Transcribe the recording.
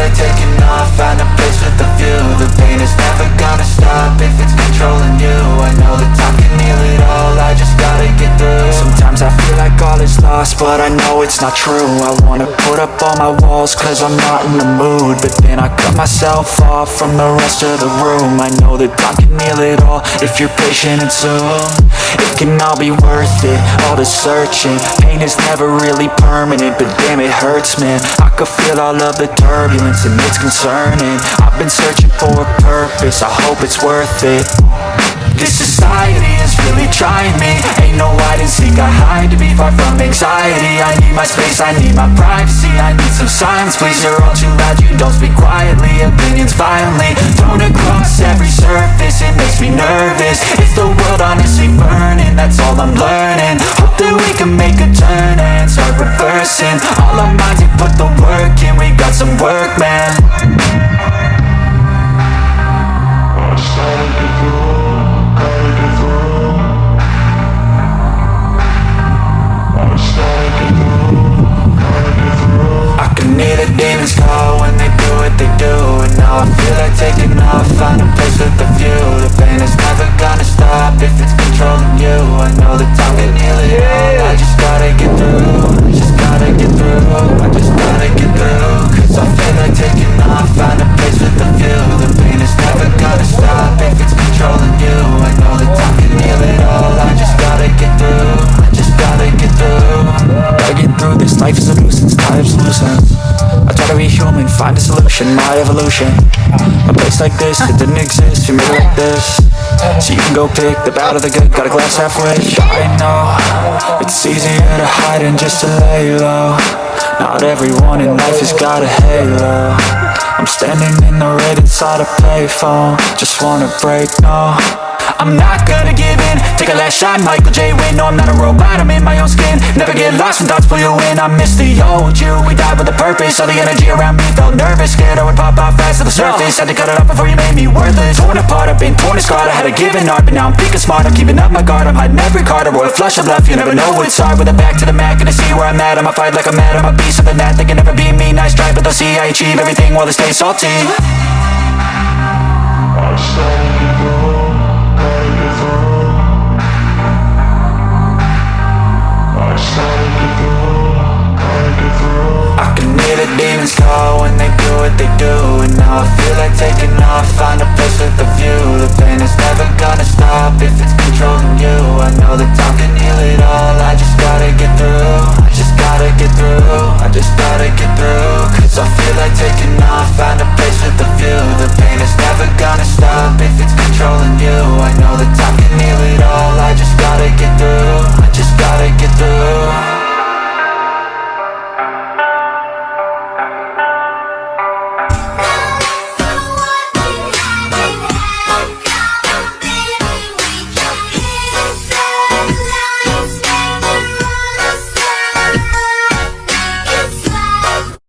like taking off, find a place with a view. The pain is never gonna stop if it's controlling you. I know that time can heal it all, I just gotta get through. Sometimes I feel like all is lost, but I know it's not true. I wanna put up all my walls cause I'm not in the mood, but then I cut myself off from the rest of the room. I know that time can heal it all if you're patient and soon. It can all be worth it, all the searching. Pain is never really permanent, but damn it hurts, man. I could feel all of the turbulence and it's concerning. I've been searching for a purpose, I hope it's worth it. This society is really trying me. Ain't no hide and seek, I hide to be far from anxiety. I need my space, I need my privacy, I need some silence, please. You're all too loud, you don't speak quietly. Opinions violently thrown across every surface, it makes me nervous. Is the world honestly burning? That's all I'm learning. Hope that we can make a turn and start reversing. All our minds, we put the work in, we got some work, man. Hear the demons call when they do what they do. And now I feel like taking off, find a place with a view. The pain is never gonna stop if it's controlling you. I know that time can heal it all, I just gotta get through. I just gotta get through, I just gotta get through. Cause I feel like taking off, find a place with a view. The pain is never gonna stop if it's controlling you. I know that time can heal it all, I just gotta get through. I just gotta get through. Gotta get through this, life is a nuisance, time's losing. I try to be human, find a solution, my evolution. A place like this, it didn't exist, you made it like this. So you can go pick the bad or the good, got a glass halfway. I know, it's easier to hide than just to lay low. Not everyone in life has got a halo. I'm standing in the red inside a payphone, just wanna break, no. I'm not gonna give in, take a last shot, Michael J. Win. No, I'm not a robot, I'm in my own skin. Never get lost when thoughts pull you in. I miss the old you, we died with a purpose. All the energy around me felt nervous, scared I would pop off fast to the surface. Had to cut it off before you made me worthless. Torn apart, I've been torn and scarred. I had a given art, but now I'm thinking smart. I'm keeping up my guard, I'm hiding every card. A royal flush of love, you never know what's hard. With a back to the mat, gonna see where I'm at. I'ma fight like I'm mad, I'm a beast of the that. They can never be me, nice try, but they'll see I achieve everything while they stay salty. I can hear the demons call when they do what they do. And now I feel like taking off, find a place with a view. The pain is never gonna stop if it's controlling you. I know that time can heal it all, I just gotta get through. I just gotta get through, I just gotta get